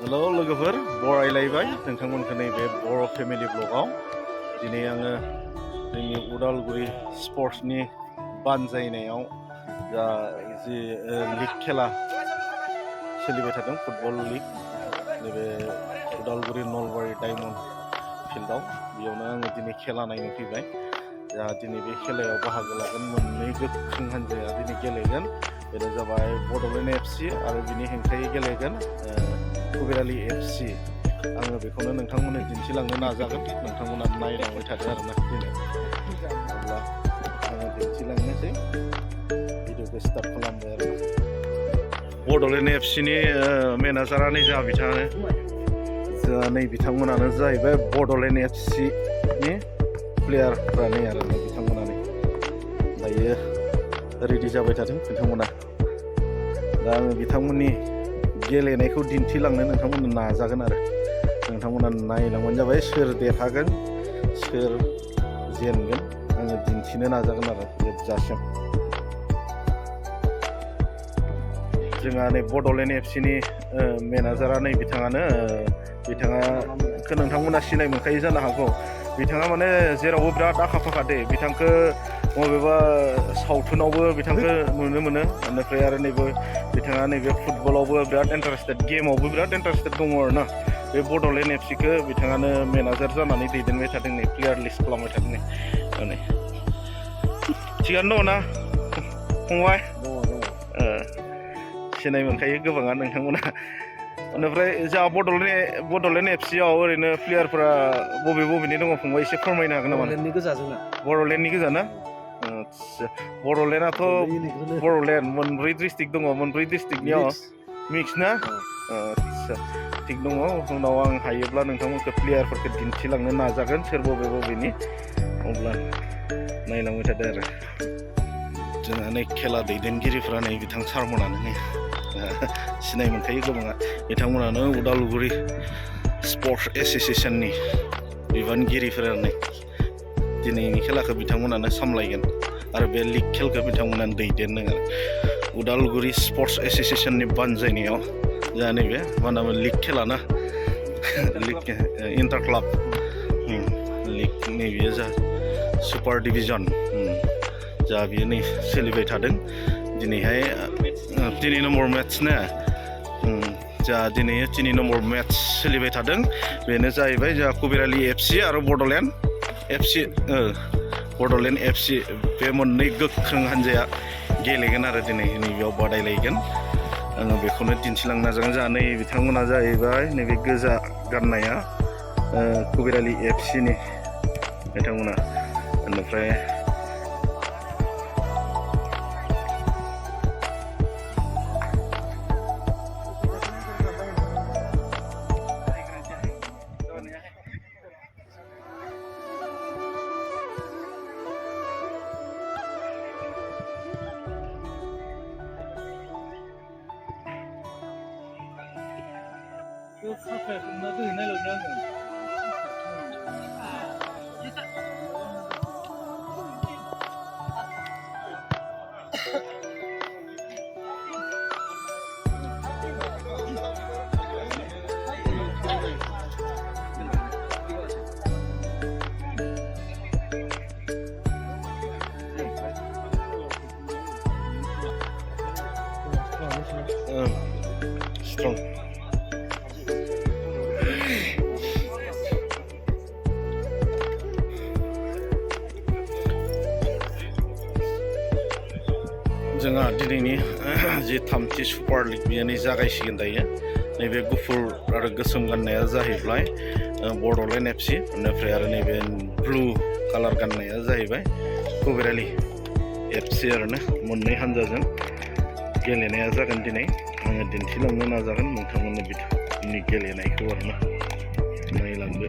हेल' लोगोफोर बरायलायबाय नोंथांमोनखौ नैबे बर' फेमिलि ब्लगाव दिनै आङो जोंनि उदालगुरि स्पर्ट्सनि बानजायनायाव जा जि लिग खेला सोलिबाय थादों फुटबल लिग नैबे उदालगुरि नलबारि डायमन्ड फिल्डआव बेयावनो आङो दिनै खेला नायनो फैबाय जा दिनै बे खेलायाव बाहागो लागोन मोननै गोख्रों हान्जाया दिनै गेलेगोन बेनो जाबाय बड'लेण्ड एफसि आरो बिनि हेंथायै गेलेगोन कबिरालि एफसि आङो बेखौनो नोंथांमोननो दिन्थिलांनो नाजागोन नोंथांमोना नायलांबाय थादो आरोना दिनै अब्ला आङो दिन्थिलांनोसै भिडिअखौ स्टार्ट खालामबाय आरो बड'लेण्ड एफसिनि मेनेजारानो जा बिथाङानो जोंहा नै बिथांमोनानो जाहैबाय बड'लेण्ड एफसिनि प्लेयारफ्रानो आरो नै बिथांमोनानो दायो रेडि जाबाय थादों बिथांमोना दा आङो बिथांमोननि गेलेनायखौ दिन्थिलांनो नोंथांमोननो नाजागोन आरो नोंथांमोना नायलांबानो जाबाय सोर देरहागोन सोर जेनगोन आङो दिन्थिनो नाजागोन आरो जोबजासिम जोंहा नै बड'लेण्ड एफसिनि मेनेजारा नै बिथाङाखौ नोंथांमोना सिनाय मोनखायो जानो हागौ बिथाङा माने जेरावबो बिराद आखा फाखा दे बिथांखौ बबेबा सावथुनावबो बिथांखौ नुनो मोनो बेनिफ्राय आरो नैबे बिथाङा नैबे फुटबलावबो बिराद इन्टारेस्टेड गेमावबो बिराद इन्टारेस्टेड दङ आरो ना बे बड'लेण्ड एफसिखौ बिथाङानो मेनेजार जानानै दैदेनबाय थादों नै प्लेयार लिस्ट खालामबाय थादों नै थिगानो दङ ना फंबाय सिनाय मोनखायो गोबाङा नोंथांमोना बेनिफ्राय जोंहा बड'लेण्ड एफसियाव ओरैनो प्लेयारफोरा बबेनि दङ फंबाय एसे फोरमायनो हागोन नामा बड'लेण्डनि गोजा ना आदसा बड'लेण्डआथ' बड'लेण्ड मोनब्रै डिस्ट्रिक्ट दङ मोनब्रै डिस्ट्रिक्टनियाव मिक्स ना आदसा थिग दङ उनाव आं हायोब्ला नोंथांमोनखौ प्लेयारफोरखौ दिन्थिलांनो नाजागोन सोर बबेनि अब्ला नायलांबाय थादो आरो जोंहा नै खेला दैदेनगिरिफ्रा नै बिथां सारमोनानो नै सिनाय मोनखायो गोबाङा बिथांमोनानो उदालगुरि स्पर्ट्स एस'सियेसननि बिबानगिरिफोरा नै दिनैनि खेलाखौ बिथांमोनानो सामलायगोन आरो बे लिग खेलखौ बिथांमोनानो दैदेनदों आरो उदालगुरि स्पर्ट्स एस'सियेसननि बानजायनायाव जोंहा नैबे मा होनोमोन लिग खेला ना लिग इन्टार क्लाब लिग नैबे जा सुपार डिभिजन जा बियो नै सोलिबाय थादों दिनैहाय 3 नम्बर मेट्स ना जा दिनै 3 नम्बर मेट्स सोलिबाय थादों बेनो जाहैबाय जोंहा कबिरालि एफसि आरो बड'लेण्ड एफसि बे मोननै गोख्रों हान्जाया गेलेगोन आरो दिनै नैबेयाव बादायलायगोन आङो बेखौनो दिन्थिलांनो नाजागोन जोंहा नै बिथांमोना जाहैबाय नैबे गोजा गाननाया कबिरालि एफसिनि बिथांमोना बेनिफ्राय strong जोंहा दिनैनि जि थामथि सुपार लिग बेयो नै जागायसिगोन दायो नैबे गुफुर आरो गोसोम गाननाया जाहैबाय बड'लेण्ड एफसि बेनिफ्राय आरो नैबे ब्लु कालार गाननाया जाहैबाय कबिरालि एफसि आरोना मोननै हान्जाजों गेलेनाया जागोन दिनै आङो दिन्थिलांनो नाजागोन नोंथांमोननो बिथांमोननि गेलेनायखौ आरोना नायलांदो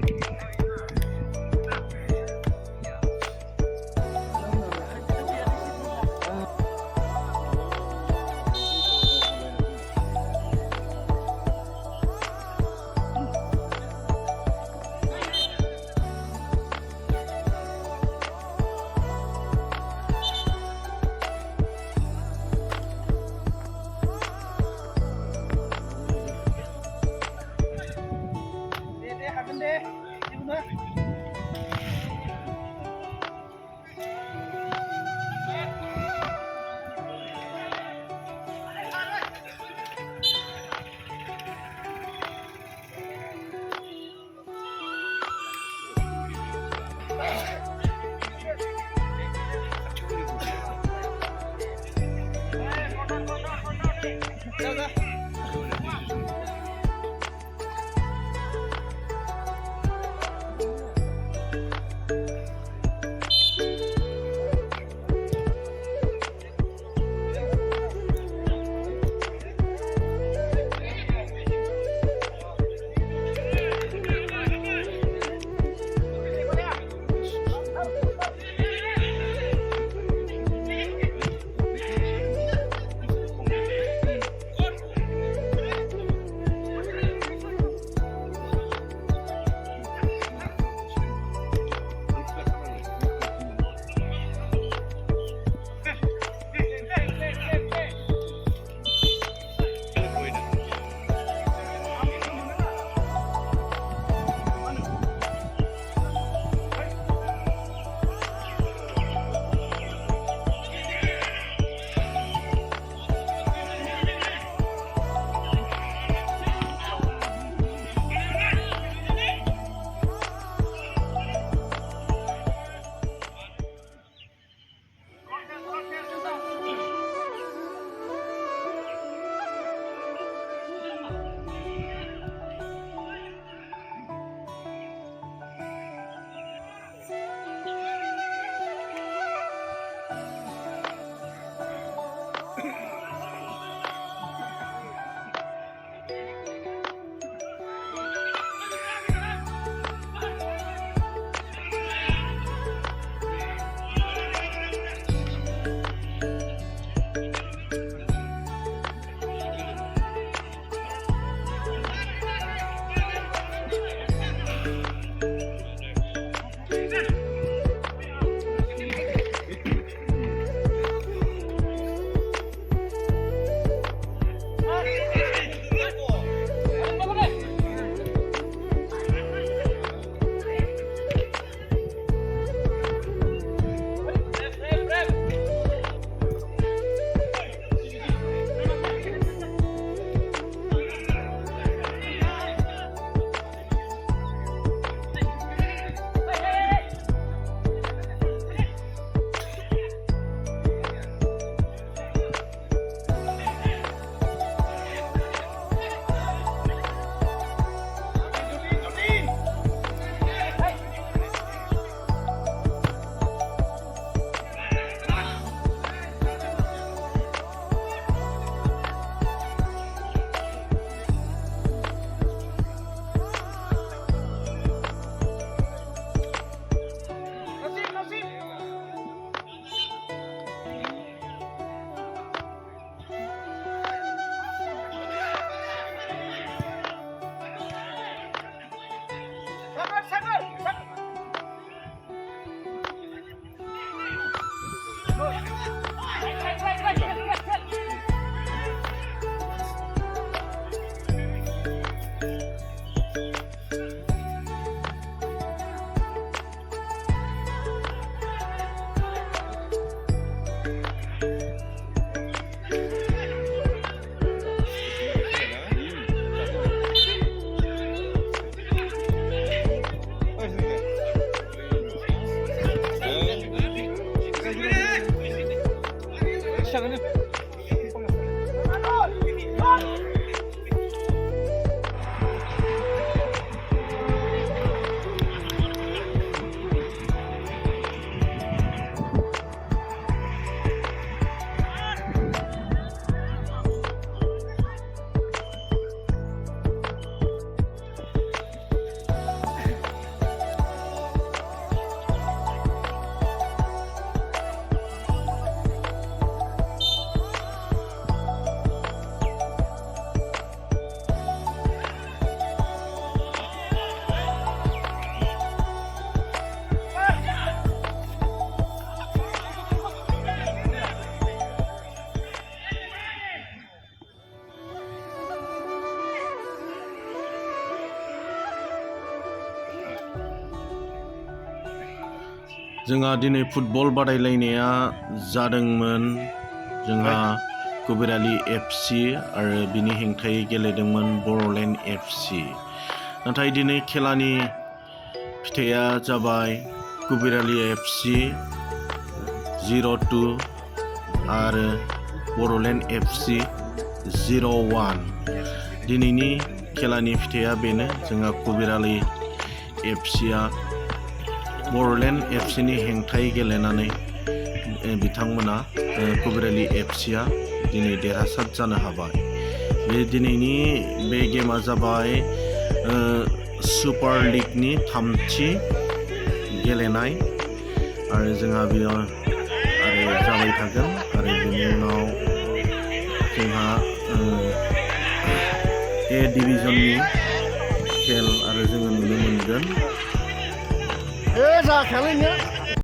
जोंहा दिनै फुटबल बादायलायनाया जादोंमोन। जोंहा कबिरालि FC आरो बिनि हेंथायै गेलेदोंमोन बर'लेण्ड FC। नाथाय दिनै खेलानि फिथाइया जाबाय कबिरालि FC 02 आरो बर'लेण्ड FC 01। दिनैनि खेलानि फिथाइया बेनो, जोंहा कबिरालि FCआ बर'लेण्ड FCनि हेंथायै गेलेनानै बिथांमोना कबिरालि FCआ दिनै देरहासार जानो हाबाय। बे दिनैनि बे गेमा जाबाय सुपार लिगनि 3थि गेलेनाय आरो जोंहा बेयाव आरो जाबाय थागोन आरो बेनि उनाव जोंहा A डिभिजननि खेल आरो जोङो नुनो मोनगोन।